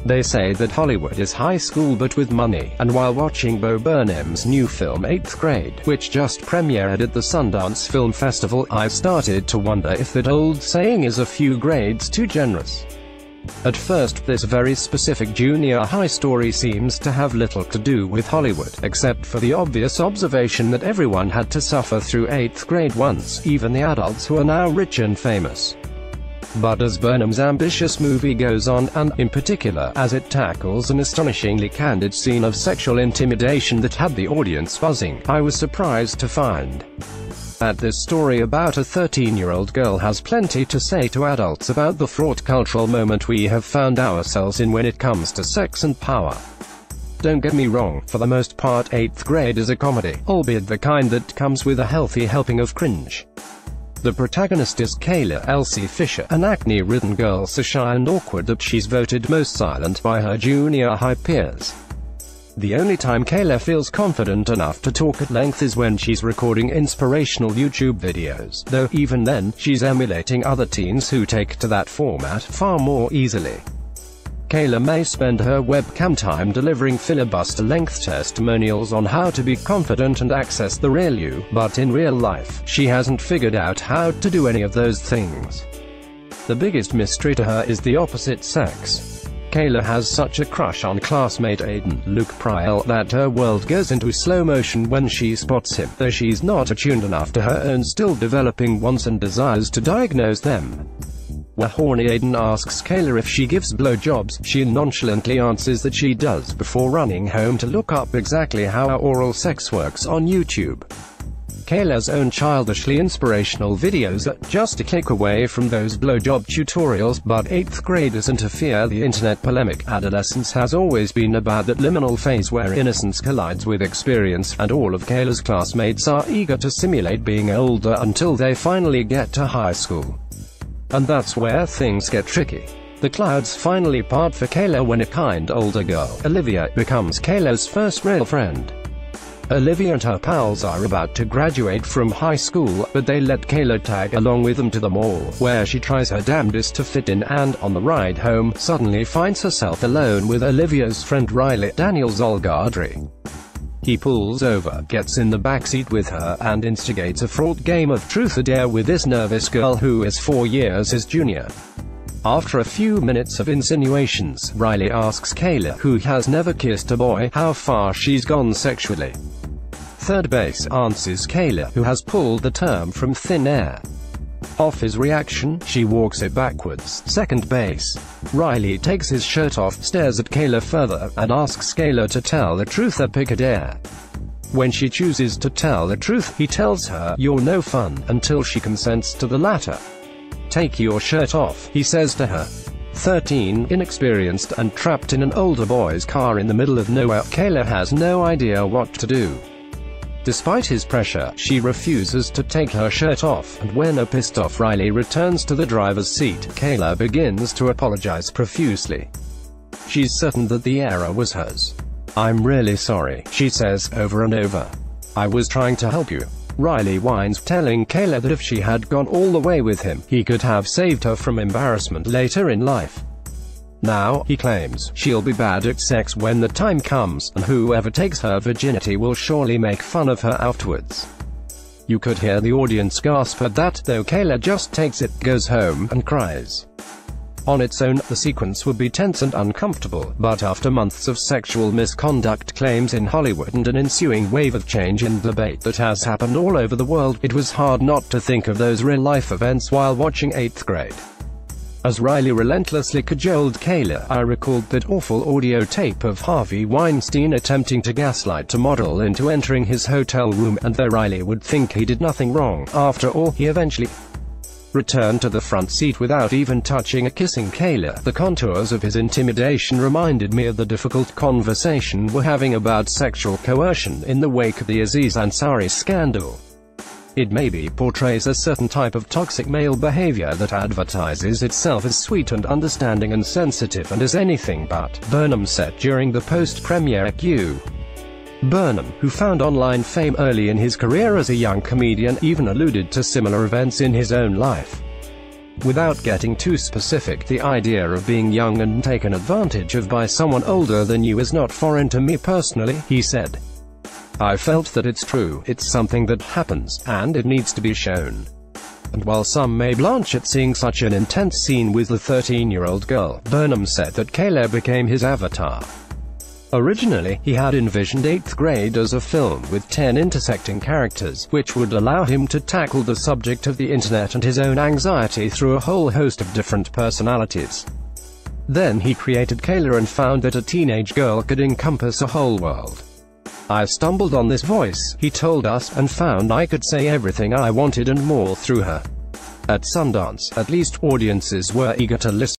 They say that Hollywood is high school but with money, and while watching Bo Burnham's new film 8th Grade, which just premiered at the Sundance Film Festival, I started to wonder if that old saying is a few grades too generous. At first, this very specific junior high story seems to have little to do with Hollywood, except for the obvious observation that everyone had to suffer through 8th grade once, even the adults who are now rich and famous. But as Burnham's ambitious movie goes on, and, in particular, as it tackles an astonishingly candid scene of sexual intimidation that had the audience buzzing, I was surprised to find that this story about a 13-year-old girl has plenty to say to adults about the fraught cultural moment we have found ourselves in when it comes to sex and power. Don't get me wrong, for the most part 8th Grade is a comedy, albeit the kind that comes with a healthy helping of cringe. The protagonist is Kayla Elsie Fisher, an acne-ridden girl so shy and awkward that she's voted most silent by her junior high peers. The only time Kayla feels confident enough to talk at length is when she's recording inspirational YouTube videos, though even then, she's emulating other teens who take to that format far more easily. Kayla may spend her webcam time delivering filibuster-length testimonials on how to be confident and access the real you, but in real life, she hasn't figured out how to do any of those things. The biggest mystery to her is the opposite sex. Kayla has such a crush on classmate Aiden, Luke Priel, that her world goes into slow motion when she spots him, though she's not attuned enough to her own still developing wants and desires to diagnose them. When horny Aiden asks Kayla if she gives blowjobs, she nonchalantly answers that she does before running home to look up exactly how oral sex works on YouTube. Kayla's own childishly inspirational videos are just a click away from those blowjob tutorials, but 8th Grade isn't a fear the internet polemic. Adolescence has always been about that liminal phase where innocence collides with experience, and all of Kayla's classmates are eager to simulate being older until they finally get to high school. And that's where things get tricky. The clouds finally part for Kayla when a kind older girl, Olivia, becomes Kayla's first real friend. Olivia and her pals are about to graduate from high school, but they let Kayla tag along with them to the mall, where she tries her damnedest to fit in and, on the ride home, suddenly finds herself alone with Olivia's friend Riley, Daniel Zolgardri. He pulls over, gets in the backseat with her, and instigates a fraught game of truth or dare with this nervous girl who is 4 years his junior. After a few minutes of insinuations, Riley asks Kayla, who has never kissed a boy, how far she's gone sexually. Third base answers Kayla, who has pulled the term from thin air. Off his reaction, she walks it backwards. Second base. Riley takes his shirt off, stares at Kayla further, and asks Kayla to tell the truth at pick a dare. When she chooses to tell the truth, he tells her, "You're no fun," until she consents to the latter. "Take your shirt off," he says to her. 13, inexperienced, and trapped in an older boy's car in the middle of nowhere, Kayla has no idea what to do. Despite his pressure, she refuses to take her shirt off, and when a pissed-off Riley returns to the driver's seat, Kayla begins to apologize profusely. She's certain that the error was hers. "I'm really sorry," she says, over and over. "I was trying to help you." Riley whines, telling Kayla that if she had gone all the way with him, he could have saved her from embarrassment later in life. Now, he claims, she'll be bad at sex when the time comes, and whoever takes her virginity will surely make fun of her afterwards. You could hear the audience gasp at that, though Kayla just takes it, goes home, and cries. On its own, the sequence would be tense and uncomfortable, but after months of sexual misconduct claims in Hollywood and an ensuing wave of change and debate that has happened all over the world, it was hard not to think of those real-life events while watching 8th Grade. As Riley relentlessly cajoled Kayla, I recalled that awful audio tape of Harvey Weinstein attempting to gaslight a model into entering his hotel room, and though Riley would think he did nothing wrong, after all, he eventually returned to the front seat without even touching or kissing Kayla. The contours of his intimidation reminded me of the difficult conversation we're having about sexual coercion in the wake of the Aziz Ansari scandal. It maybe portrays a certain type of toxic male behavior that advertises itself as sweet and understanding and sensitive and is anything but, Burnham said during the post-premiere Q. Burnham, who found online fame early in his career as a young comedian, even alluded to similar events in his own life. Without getting too specific, the idea of being young and taken advantage of by someone older than you is not foreign to me personally, he said. I felt that it's true, it's something that happens, and it needs to be shown. And while some may blanch at seeing such an intense scene with the 13-year-old girl, Burnham said that Kayla became his avatar. Originally, he had envisioned 8th Grade as a film with 10 intersecting characters, which would allow him to tackle the subject of the internet and his own anxiety through a whole host of different personalities. Then he created Kayla and found that a teenage girl could encompass a whole world. I stumbled on this voice, he told us, and found I could say everything I wanted and more through her. At Sundance, at least, audiences were eager to listen.